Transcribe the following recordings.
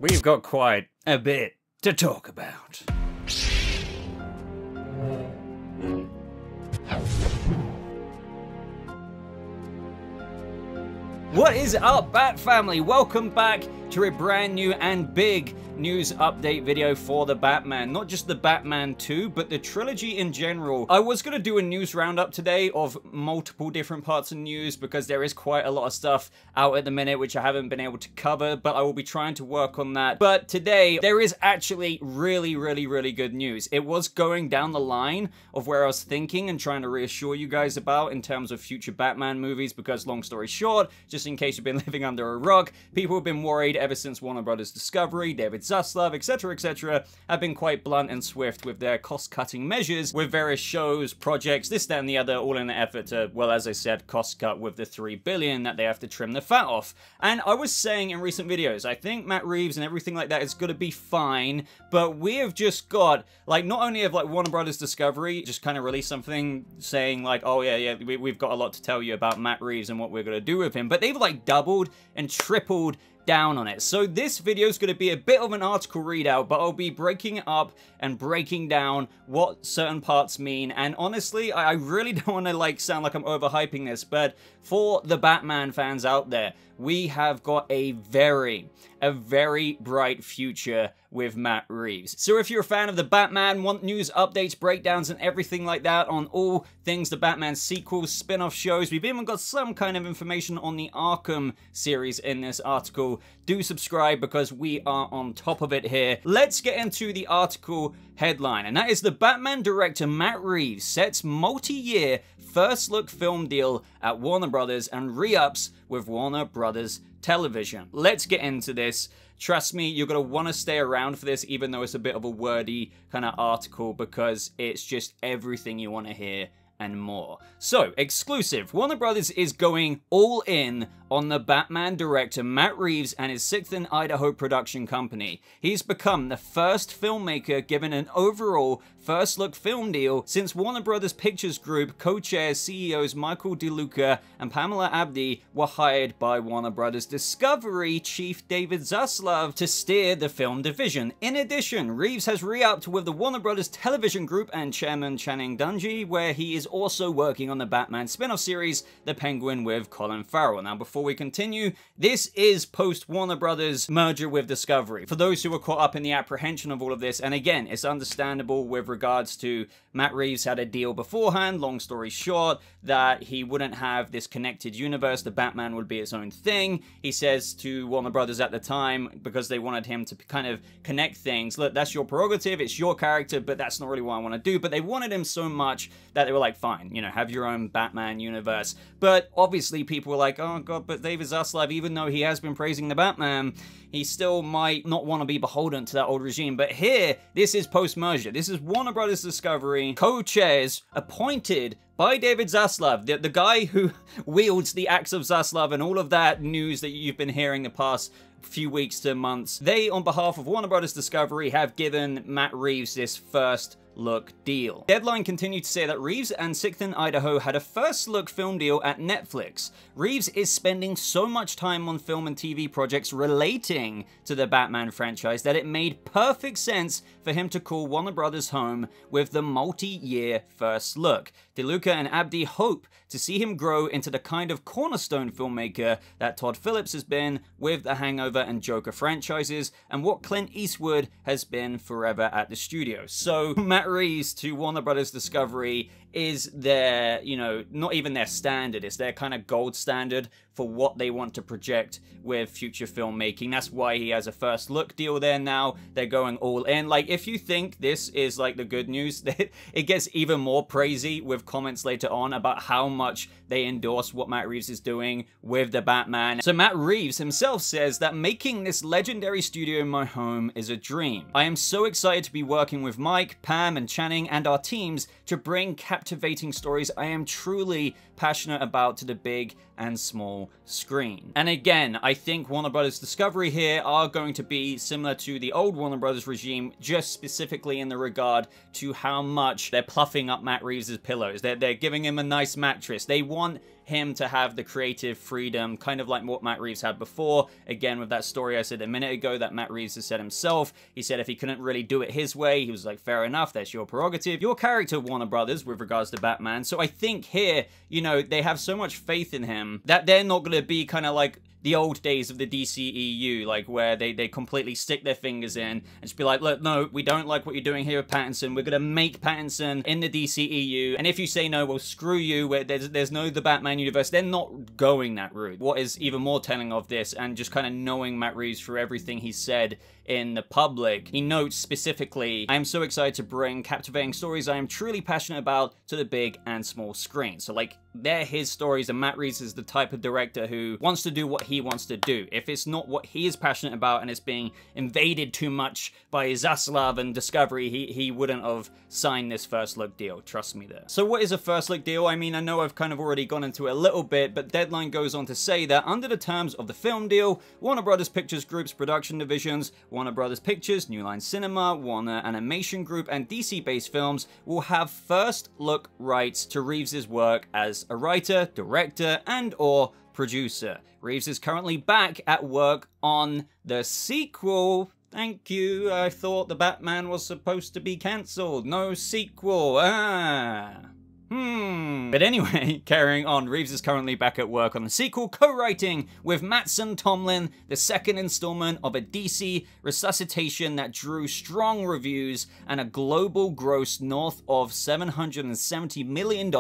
We've got quite a bit to talk about. What is up, Bat Family? Welcome back to a brand new and big news update video for the Batman. Not just the Batman 2, but the trilogy in general. I was going to do a news roundup today of multiple different parts of news because there is quite a lot of stuff out at the minute which I haven't been able to cover, but I will be trying to work on that. But today, there is actually really good news. It was going down the line of where I was thinking and trying to reassure you guys about in terms of future Batman movies, because long story short, just in case you've been living under a rock, people have been worried ever since Warner Brothers Discovery, David Zaslav, etc., have been quite blunt and swift with their cost-cutting measures with various shows, projects, this, that, and the other, all in an effort to, well, as I said, cost cut with the $3 billion that they have to trim the fat off. And I was saying in recent videos, I think Matt Reeves and everything like that is going to be fine, but we have just got, like, not only have, like, Warner Brothers Discovery just kind of released something saying, like, oh, yeah, we've got a lot to tell you about Matt Reeves and what we're going to do with him, but they've, like, doubled and tripled down on it. So this video is going to be a bit of an article readout, but I'll be breaking it up and breaking down what certain parts mean. And honestly, I really don't want to like sound like I'm overhyping this, but for the Batman fans out there, we have got a very bright future with Matt Reeves. So if you're a fan of the Batman, want news, updates, breakdowns, and everything like that on all things the Batman sequels, spin-off shows, we've even got some kind of information on the Arkham series in this article, do subscribe because we are on top of it here. Let's get into the article headline, and that is the Batman director Matt Reeves sets multi-year first look film deal at Warner Brothers and re-ups with Warner Brothers Television. Let's get into this. Trust me, you're going to want to stay around for this, even though it's a bit of a wordy kind of article, because it's just everything you want to hear and more. So, exclusive. Warner Brothers is going all in on the Batman director Matt Reeves and his 6th in Idaho production company. He's become the first filmmaker given an overall first look film deal since Warner Brothers Pictures Group co-chairs CEOs Michael DeLuca and Pamela Abdi were hired by Warner Brothers Discovery chief David Zaslav to steer the film division. In addition, Reeves has re-upped with the Warner Brothers Television Group and chairman Channing Dungey, where he is also working on the Batman spin-off series, The Penguin with Colin Farrell. Now, before we continue, this is post-Warner Brothers merger with Discovery. For those who are caught up in the apprehension of all of this, and again, it's understandable with regards to Matt Reeves had a deal beforehand, long story short, that he wouldn't have this connected universe, the Batman would be its own thing. He says to Warner Brothers at the time, because they wanted him to kind of connect things, look, that's your prerogative, it's your character, but that's not really what I want to do. But they wanted him so much that they were like, fine, you know, have your own Batman universe. But obviously people were like, oh god, but David Zaslav, even though he has been praising the Batman, he still might not want to be beholden to that old regime. But here, this is post-merger. This is Warner Brothers Discovery, co-chairs appointed by David Zaslav, the guy who wields the axe of Zaslav and all of that news that you've been hearing the past few weeks to months. They, on behalf of Warner Brothers Discovery, have given Matt Reeves this first look deal. Deadline continued to say that Reeves and 6th in Idaho had a first look film deal at Netflix. Reeves is spending so much time on film and TV projects relating to the Batman franchise that it made perfect sense for him to call Warner Brothers home with the multi-year first look. DeLuca and Abdi hope to see him grow into the kind of cornerstone filmmaker that Todd Phillips has been with the Hangover and Joker franchises, and what Clint Eastwood has been forever at the studio. So Matt Reeves to Warner Brothers Discovery is their, you know, not even their standard, it's their kind of gold standard for what they want to project with future filmmaking. That's why he has a first look deal there now. They're going all in. Like, if you think this is like the good news, it gets even more crazy with comments later on about how much they endorse what Matt Reeves is doing with the Batman. So Matt Reeves himself says that making this legendary studio my home is a dream. I am so excited to be working with Mike, Pam, and Channing and our teams to bring captivating stories I am truly passionate about to the big and small screen. And again, I think Warner Brothers Discovery here are going to be similar to the old Warner Brothers regime, just specifically in the regard to how much they're pluffing up Matt Reeves' pillows. They're giving him a nice mattress. They want him to have the creative freedom, kind of like what Matt Reeves had before. Again, with that story I said a minute ago that Matt Reeves has said himself, he said if he couldn't really do it his way, he was like, fair enough, that's your prerogative, your character, Warner Brothers, with regards to Batman. So I think here, you know, they have so much faith in him that they're not going to be kind of like the old days of the DCEU, like where they completely stick their fingers in and just be like, look, no, we don't like what you're doing here with Pattinson. We're gonna make Pattinson in the DCEU, and if you say no, well, screw you. Where there's no the Batman universe. They're not going that route. What is even more telling of this, and just kind of knowing Matt Reeves through everything he said in the public, he notes specifically, I am so excited to bring captivating stories I am truly passionate about to the big and small screen. So like, they're his stories, and Matt Reeves is the type of director who wants to do what he wants to do. If it's not what he is passionate about and it's being invaded too much by Zaslav and Discovery, he wouldn't have signed this first look deal, trust me there. So what is a first look deal? I mean, I know I've kind of already gone into it a little bit, but Deadline goes on to say that under the terms of the film deal, Warner Brothers Pictures Group's production divisions, Warner Brothers Pictures, New Line Cinema, Warner Animation Group, and DC-based films will have first look rights to Reeves' work as a writer, director, and/or producer. Reeves is currently back at work on the sequel. Thank you. I thought the Batman was supposed to be cancelled. No sequel. But anyway, carrying on, Reeves is currently back at work on the sequel, co-writing with Mattson Tomlin, the second installment of a DC resuscitation that drew strong reviews and a global gross north of $770 million.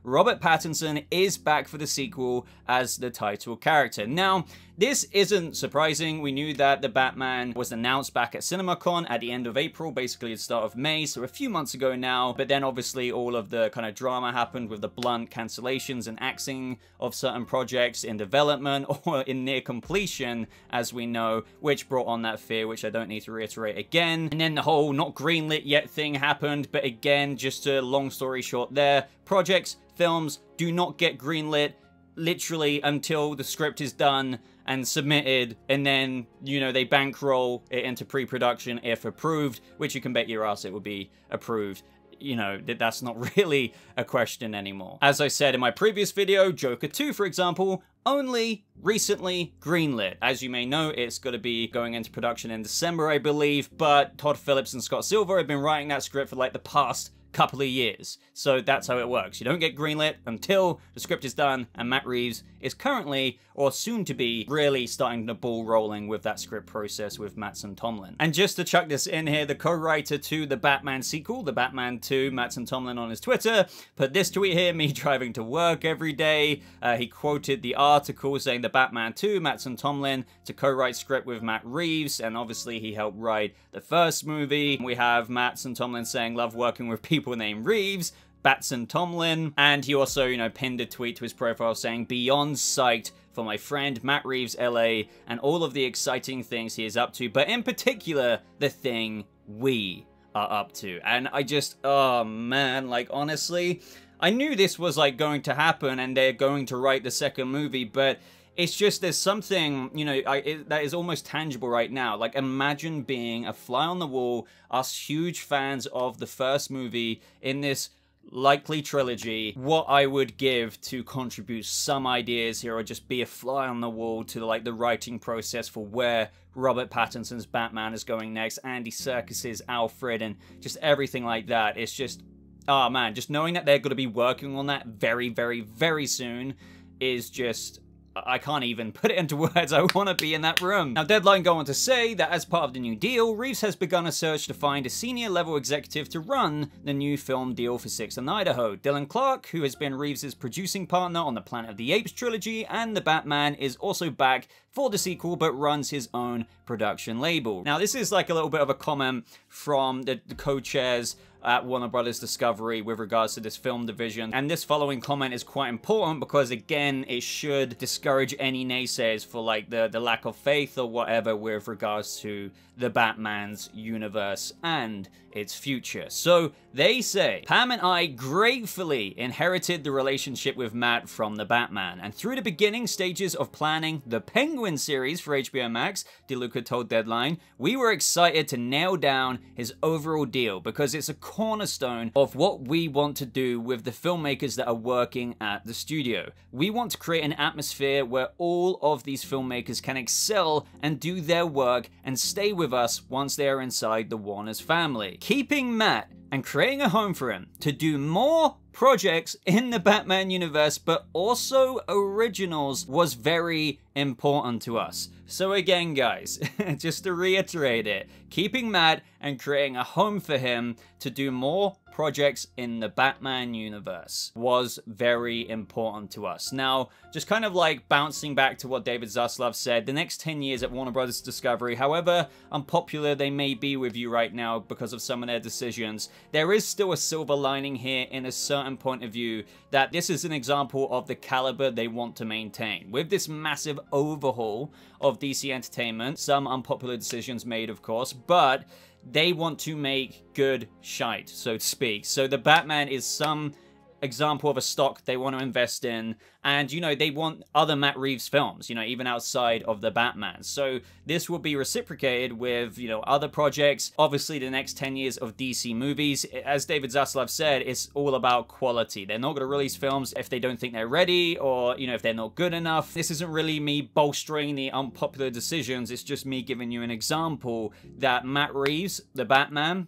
Robert Pattinson is back for the sequel as the title character. Now, this isn't surprising. We knew that the Batman was announced back at CinemaCon at the end of April, basically the start of May, so a few months ago now, but then obviously all of the kind of drama happened with the blunt cancellations and axing of certain projects in development or in near completion, as we know, which brought on that fear, which I don't need to reiterate again. And then the whole not greenlit yet thing happened, but again, just a long story short there, projects, films do not get greenlit literally until the script is done and submitted, and then, you know, they bankroll it into pre-production if approved, which you can bet your ass it will be approved. You know, that's not really a question anymore. As I said in my previous video, Joker 2, for example, only recently greenlit. As you may know, it's going to be going into production in December, I believe, but Todd Phillips and Scott Silver have been writing that script for like the past couple of years. So that's how it works. You don't get greenlit until the script is done, and Matt Reeves is currently, or soon to be, really starting the ball rolling with that script process with Mattson Tomlin. And just to chuck this in here, the co-writer to the Batman sequel, the Batman 2, Mattson Tomlin on his Twitter, put this tweet here, me driving to work every day. He quoted the article saying the Batman 2, Mattson Tomlin, to co-write script with Matt Reeves, and obviously he helped write the first movie. We have Mattson Tomlin saying, love working with people named Reeves, Mattson Tomlin, and he also, you know, pinned a tweet to his profile saying, beyond psyched for my friend Matt Reeves LA and all of the exciting things he is up to, but in particular, the thing we are up to. And I just, oh man, like honestly, I knew this was like going to happen and they're going to write the second movie, but it's just, there's something, you know, that is almost tangible right now. Like, imagine being a fly on the wall, us huge fans of the first movie in this likely trilogy, what I would give to contribute some ideas here or just be a fly on the wall to like the writing process for where Robert Pattinson's Batman is going next, Andy Serkis's Alfred, and just everything like that. It's just, oh man, just knowing that they're going to be working on that very, very, very soon is just, I can't even put it into words. I want to be in that room. Now, Deadline go on to say that as part of the new deal, Reeves has begun a search to find a senior level executive to run the new film deal for 6th and Idaho. Dylan Clark, who has been Reeves' producing partner on the Planet of the Apes trilogy and the Batman, is also back for the sequel, but runs his own production label. Now, this is like a little bit of a comment from the co-chairs at Warner Brothers Discovery with regards to this film division. And this following comment is quite important because, again, it should discourage any naysayers for like the lack of faith or whatever with regards to the Batman's universe and its future. So they say, Pam and I gratefully inherited the relationship with Matt from the Batman, and through the beginning stages of planning the Penguin Penguin series for HBO Max, DeLuca told Deadline, we were excited to nail down his overall deal because it's a cornerstone of what we want to do with the filmmakers that are working at the studio. We want to create an atmosphere where all of these filmmakers can excel and do their work and stay with us once they are inside the Warner's family. Keeping Matt and creating a home for him to do more projects in the Batman universe, but also originals, was very important to us. So again, guys, just to reiterate it, keeping Matt and creating a home for him to do more projects in the Batman universe was very important to us. Now, just kind of like bouncing back to what David Zaslav said, the next 10 years at Warner Brothers Discovery, however unpopular they may be with you right now because of some of their decisions, there is still a silver lining here in a certain point of view that this is an example of the caliber they want to maintain. With this massive overhaul of DC Entertainment, some unpopular decisions made, of course, but they want to make good shite, so to speak. So the Batman is some example of a stock they want to invest in, and you know, they want other Matt Reeves films, you know, even outside of the Batman. So this will be reciprocated with, you know, other projects. Obviously the next 10 years of DC movies, as David Zaslav said, it's all about quality. They're not going to release films if they don't think they're ready, or, you know, if they're not good enough. This isn't really me bolstering the unpopular decisions, it's just me giving you an example that Matt Reeves, the Batman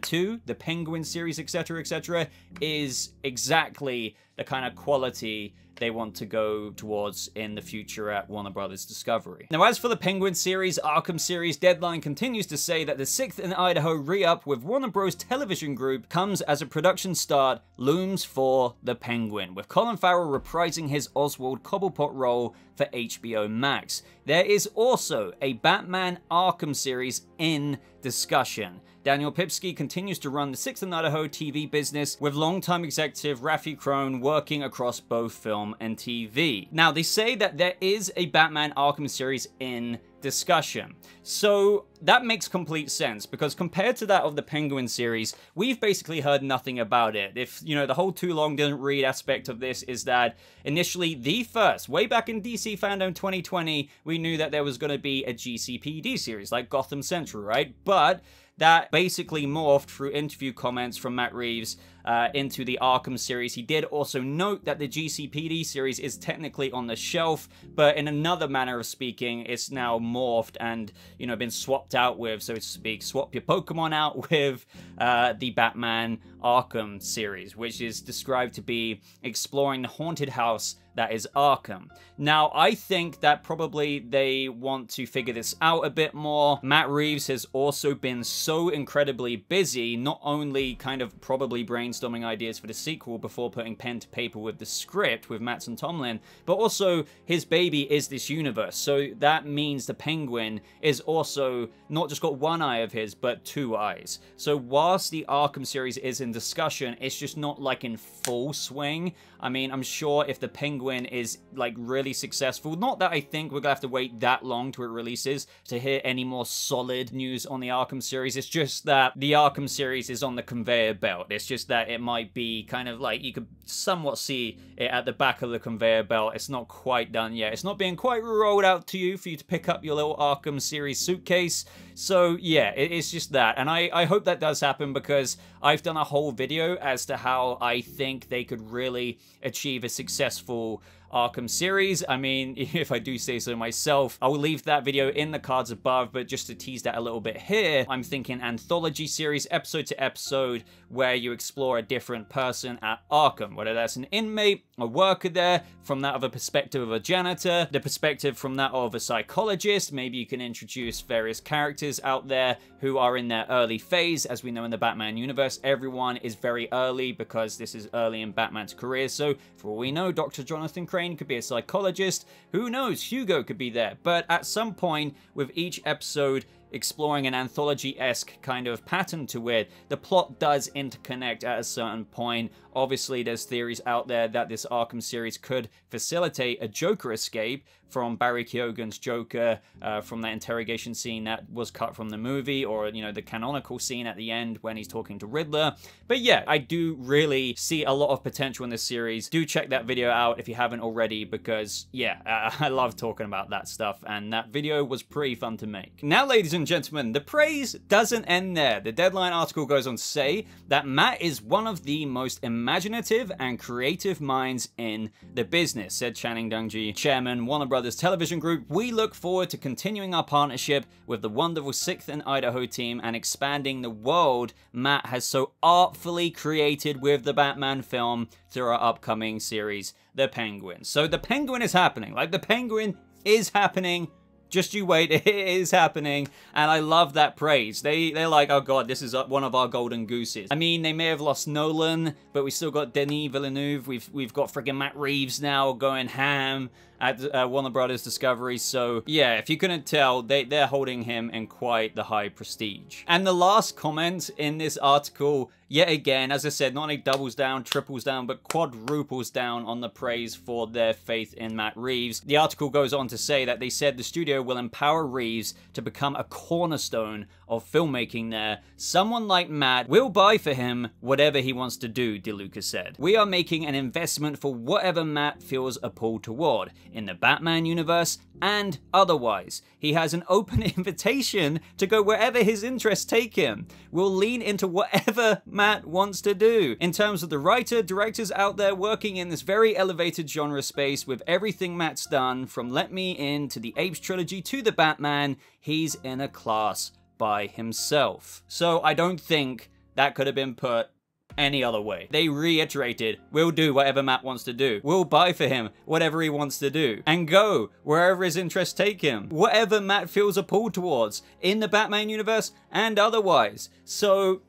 2, the Penguin series, etc., is exactly the kind of quality they want to go towards in the future at Warner Brothers Discovery. Now, as for the Penguin series, Arkham Series, Deadline continues to say that the 6th in Idaho re-up with Warner Bros. Television Group comes as a production start looms for the Penguin, with Colin Farrell reprising his Oswald Cobblepot role for HBO Max. There is also a Batman Arkham series in discussion. Daniel Pipsky continues to run the 6th in Idaho TV business, with longtime executive Rafi Crone working across both film and TV. Now, they say that there is a Batman Arkham series in discussion. So that makes complete sense, because compared to that of the Penguin series, we've basically heard nothing about it. If, you know, the whole too long didn't read aspect of this is that initially way back in DC Fandom 2020, we knew that there was going to be a GCPD series like Gotham Central, right? But that basically morphed through interview comments from Matt Reeves into the Arkham series. He did also note that the GCPD series is technically on the shelf, but in another manner of speaking, it's now morphed and, you know, been swapped out with, so to speak, swap your Pokemon out with the Batman Arkham series, which is described to be exploring the haunted house that is Arkham. Now, I think that probably they want to figure this out a bit more. Matt Reeves has also been so incredibly busy, not only kind of probably brainstorming ideas for the sequel before putting pen to paper with the script with Mattson Tomlin, but also his baby is this universe. So that means the Penguin is also not just got one eye of his, but two eyes. So whilst the Arkham series is in discussion, it's just not like in full swing. I mean, I'm sure if the Penguin is like really successful, not that I think we're gonna have to wait that long till it releases to hear any more solid news on the Arkham series. It's just that the Arkham series is on the conveyor belt. It's just that it might be kind of like, you could somewhat see it at the back of the conveyor belt. It's not quite done yet. It's not being quite rolled out to you for you to pick up your little Arkham series suitcase. So yeah, it's just that. And I hope that does happen, because I've done a whole video as to how I think they could really achieve a successful Arkham series. I mean, if I do say so myself, I will leave that video in the cards above, but just to tease that a little bit here, I'm thinking anthology series, episode to episode, where you explore a different person at Arkham, whether that's an inmate, a worker there, from that of a perspective of a janitor, the perspective from that of a psychologist. Maybe you can introduce various characters out there who are in their early phase. As we know in the Batman universe, everyone is very early because this is early in Batman's career. So for all we know, Dr. Jonathan Crane could be a psychologist. Who knows? Hugo could be there. But at some point with each episode, exploring an anthology-esque kind of pattern to it, the plot does interconnect at a certain point. Obviously, there's theories out there that this Arkham series could facilitate a Joker escape from Barry Keoghan's Joker, from that interrogation scene that was cut from the movie, or, you know, the canonical scene at the end when he's talking to Riddler. But yeah, I do really see a lot of potential in this series. Do check that video out if you haven't already, because yeah, I love talking about that stuff, and that video was pretty fun to make. Now, ladies and gentlemen, the praise doesn't end there. The Deadline article goes on to say that Matt is one of the most imaginative and creative minds in the business, said Channing Dungji, chairman, Warner Brothers Television Group. We look forward to continuing our partnership with the wonderful 6th and Idaho team and expanding the world Matt has so artfully created with the Batman film through our upcoming series, The Penguin. So the Penguin is happening. Like, the Penguin is happening. Just you wait, it is happening, and I love that praise. They're like, oh god, this is one of our golden gooses. I mean, they may have lost Nolan, but we still got Denis Villeneuve. We've got friggin' Matt Reeves now going ham at Warner Brothers Discovery. So yeah, if you couldn't tell, they're holding him in quite the high prestige. And the last comment in this article, yet again, as I said, not only doubles down, triples down, but quadruples down on the praise for their faith in Matt Reeves. The article goes on to say that they said the studio will empower Reeves to become a cornerstone of filmmaking there. Someone like Matt will buy for him whatever he wants to do, DeLuca said. We are making an investment for whatever Matt feels a pull toward, in the Batman universe and otherwise. He has an open invitation to go wherever his interests take him. We'll lean into whatever Matt wants to do. In terms of the writer, directors out there working in this very elevated genre space with everything Matt's done, from Let Me In to the Apes trilogy to the Batman, he's in a class by himself. So I don't think that could have been put any other way. They reiterated, we'll do whatever Matt wants to do. We'll buy for him whatever he wants to do. And go wherever his interests take him. Whatever Matt feels a pull towards in the Batman universe and otherwise. So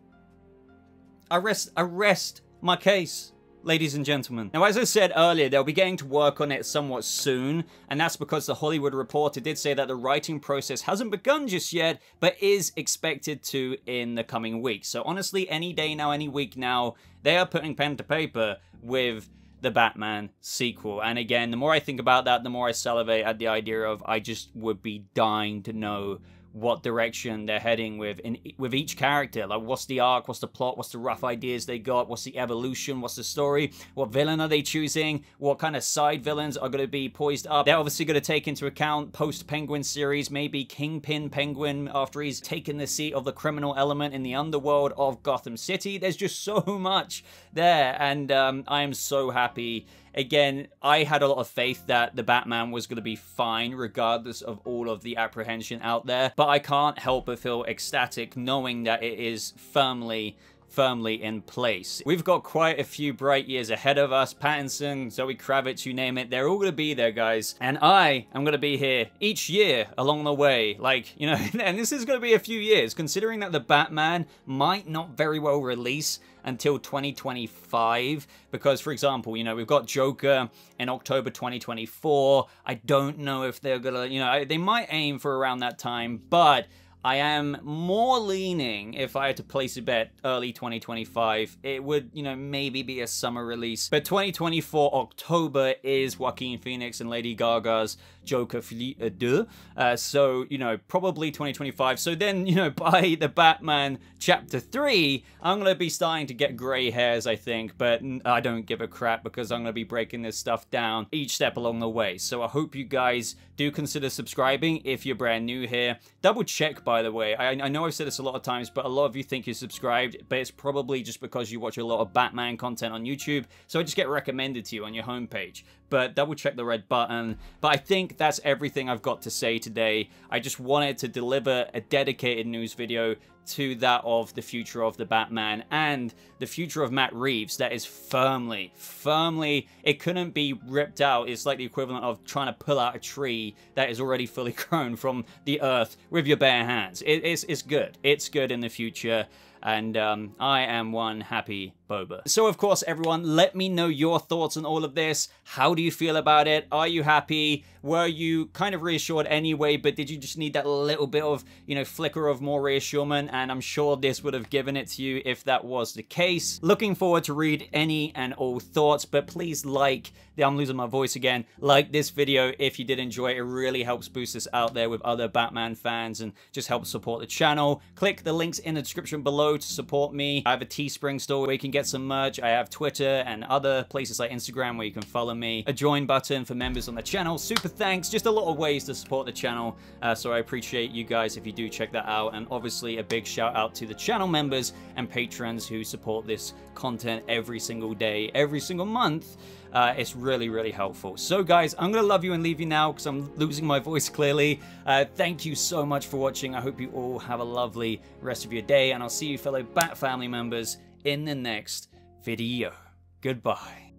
I rest my case, ladies and gentlemen. Now, as I said earlier, they'll be getting to work on it somewhat soon, and that's because the Hollywood Reporter did say that the writing process hasn't begun just yet, but is expected to in the coming weeks. So honestly, any day now, any week now, they are putting pen to paper with the Batman sequel. And again, the more I think about that, the more I salivate at the idea of I just would be dying to know what direction they're heading with each character. Like, what's the arc, what's the plot, what's the rough ideas they got, what's the evolution, what's the story, what villain are they choosing, what kind of side villains are going to be poised up. They're obviously going to take into account post-Penguin series, maybe Kingpin Penguin after he's taken the seat of the criminal element in the underworld of Gotham City. There's just so much there, and I am so happy. Again, I had a lot of faith that the Batman was going to be fine regardless of all of the apprehension out there, but I can't help but feel ecstatic knowing that it is firmly in place. We've got quite a few bright years ahead of us. Pattinson, Zoe Kravitz, you name it, they're all going to be there, guys. And I am going to be here each year along the way. Like, you know, and this is going to be a few years, considering that the Batman might not very well release until 2025, because, for example, you know, we've got Joker in October 2024. I don't know if they're gonna, you know, they might aim for around that time, but I am more leaning, if I had to place a bet, early 2025. It would, you know, maybe be a summer release. But 2024 October is Joaquin Phoenix and Lady Gaga's Joker Folie 2. So, you know, probably 2025. So then, you know, by the Batman Chapter 3, I'm going to be starting to get gray hairs, I think. But I don't give a crap because I'm going to be breaking this stuff down each step along the way. So I hope you guys do consider subscribing if you're brand new here. Double check, by the way. I know I've said this a lot of times, but a lot of you think you're subscribed, but it's probably just because you watch a lot of Batman content on YouTube, so I just get recommended to you on your homepage. But double check the red button. But I think that's everything I've got to say today. I just wanted to deliver a dedicated news video to that of the future of the Batman and the future of Matt Reeves that is firmly, it couldn't be ripped out. It's like the equivalent of trying to pull out a tree that is already fully grown from the earth with your bare hands. It's good. It's good in the future. And I am one happy Boba. So, of course, everyone, let me know your thoughts on all of this. How do you feel about it? Are you happy? Were you kind of reassured anyway, but did you just need that little bit of, you know, flicker of more reassurance? And I'm sure this would have given it to you if that was the case. Looking forward to read any and all thoughts, but please I'm losing my voice again, like this video if you did enjoy it. It really helps boost us out there with other Batman fans and just help support the channel. Click the links in the description below to support me. I have a Teespring store where you can get some merch. I have Twitter and other places like Instagram where you can follow me. A join button for members on the channel. Super thanks. Just a lot of ways to support the channel. So I appreciate you guys if you do check that out. And obviously a big shout out to the channel members and patrons who support this content every single day, every single month. It's really helpful. So guys, I'm gonna love you and leave you now because I'm losing my voice clearly. Thank you so much for watching. I hope you all have a lovely rest of your day, and I'll see you fellow Bat family members in the next video. Goodbye.